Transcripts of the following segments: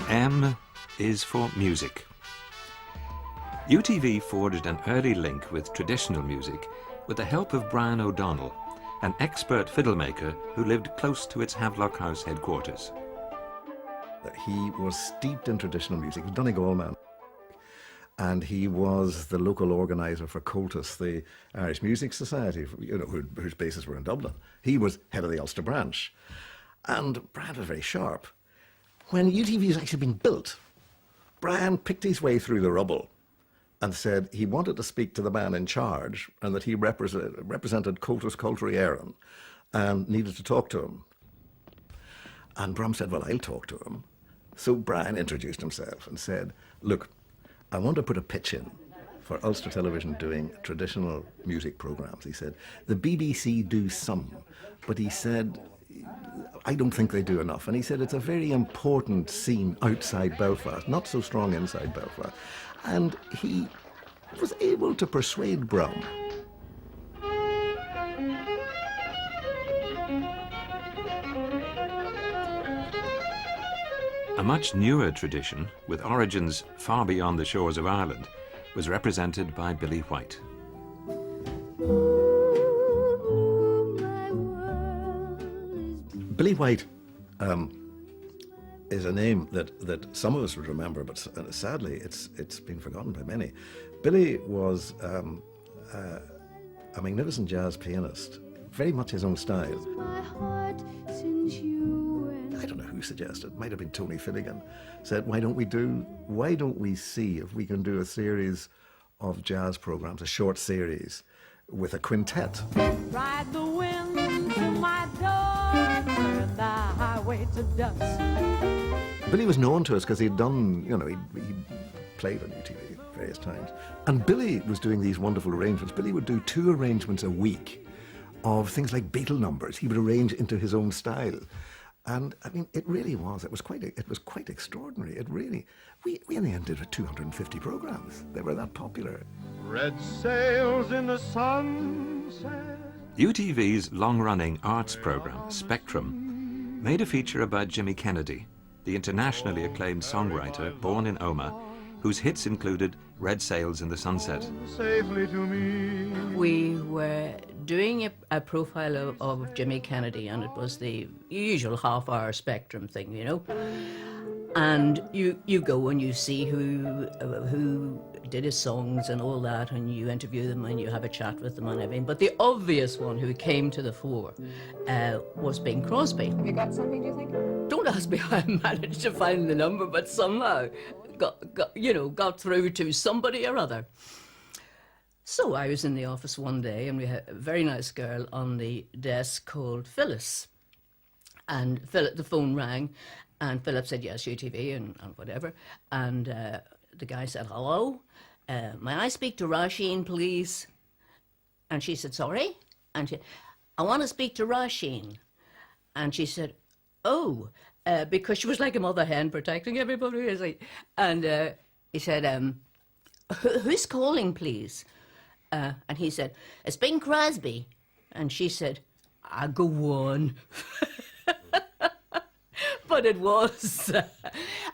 M is for music. UTV forged an early link with traditional music with the help of Brian O'Donnell, an expert fiddlemaker who lived close to its Havelock House headquarters. He was steeped in traditional music, he was Donegal man. And he was the local organiser for Coltus, the Irish Music Society, whose bases were in Dublin. He was head of the Ulster branch. And Brian was very sharp. When UTV was actually being built, Brian picked his way through the rubble and said he wanted to speak to the man in charge and that he represented Coltus Culture Éireann and needed to talk to him. And Brum said, well, I'll talk to him. So Brian introduced himself and said, look, I want to put a pitch in for Ulster Television doing traditional music programmes. He said, the BBC do some, but he said, I don't think they do enough. And he said, it's a very important scene outside Belfast, not so strong inside Belfast. And he was able to persuade Brum. A much newer tradition, with origins far beyond the shores of Ireland, was represented by Billy White. Billy White is a name that some of us would remember, but sadly it's been forgotten by many. Billy was a magnificent jazz pianist, very much his own style. I don't know who suggested, it might have been Tony Finnegan, said, why don't we see if we can do a series of jazz programs, a short series with a quintet. Ride the wind to my door, turn the highway to dust. Billy was known to us because he'd done, he played on UTV various times. And Billy was doing these wonderful arrangements. Billy would do 2 arrangements a week of things like Beatle numbers. He would arrange into his own style. And I mean, it was quite extraordinary. We in the end did 250 programs. They were that popular. Red sails in the sunset. UTV's long-running arts programme, Spectrum, made a feature about Jimmy Kennedy, the internationally acclaimed songwriter born in Omagh, whose hits included Red Sails in the Sunset. Safely to me. We were doing a profile of Jimmy Kennedy, and it was the usual half-hour Spectrum thing, And you go and you see who did his songs and all that, and you interview them and you have a chat with them and everything. But the obvious one who came to the fore was Bing Crosby. Have you got something, do you think? Don't ask me how I managed to find the number, but somehow got through to somebody or other. So I was in the office one day, and we had a very nice girl on the desk called Phyllis. And the phone rang, and Philip said, yes, UTV and whatever. And the guy said, hello, may I speak to Roisin, please? And she said, sorry? And I want to speak to Roisin. And she said, oh, because she was like a mother hen protecting everybody. And he said, who's calling, please? And he said, it's Bing Crosby. And she said, go on. But it was.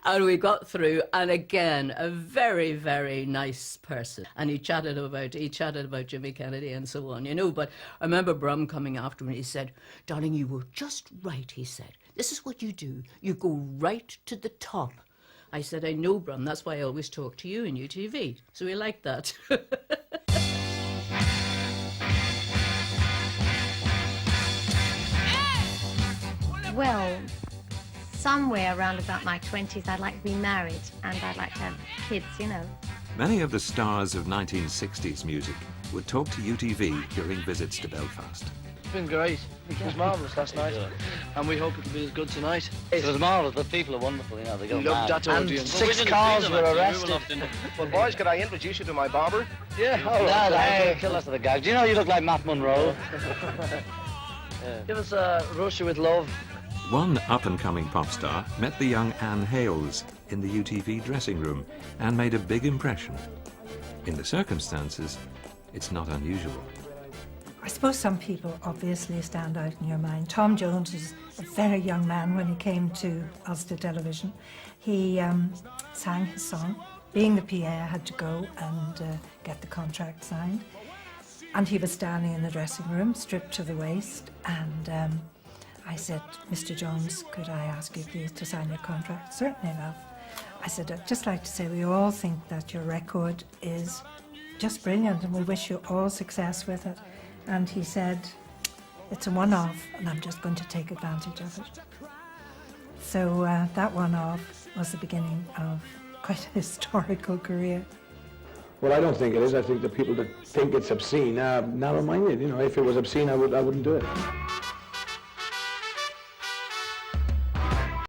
And we got through, and again, a very, very nice person. And he chatted about Jimmy Kennedy and so on, But I remember Brum coming after me, and he said, darling, you were just right, he said. This is what you do. You go right to the top. I said, I know, Brum, that's why I always talk to you in UTV. So he liked that. Well, somewhere around about my 20s, I'd like to be married and I'd like to have kids, Many of the stars of 1960s music would talk to UTV during visits to Belfast. It's been great. It was marvellous last night, and we hope it'll be as good tonight. It was marvellous. The people are wonderful, They go Loved that mad. audience. 6 cars were arrested. Well, boys, could I introduce you to my barber? Yeah, No, all right. they kill us with the gags. Do you know you look like Matt Monroe? Give us a Russia with love. One up-and-coming pop star met the young Anne Hales in the UTV dressing room and made a big impression. In the circumstances, it's not unusual. I suppose some people obviously stand out in your mind. Tom Jones was a very young man when he came to Ulster Television. He sang his song. Being the PA, I had to go and get the contract signed. And he was standing in the dressing room, stripped to the waist, and I said, Mr. Jones, could I ask you please to sign your contract? Certainly, love. I said, I'd just like to say we all think that your record is just brilliant and we wish you all success with it. And he said, it's a one-off and I'm just going to take advantage of it. So that one-off was the beginning of quite a historical career. Well, I don't think it is. I think the people that think it's obscene are narrow-minded. You know, if it was obscene, I wouldn't do it.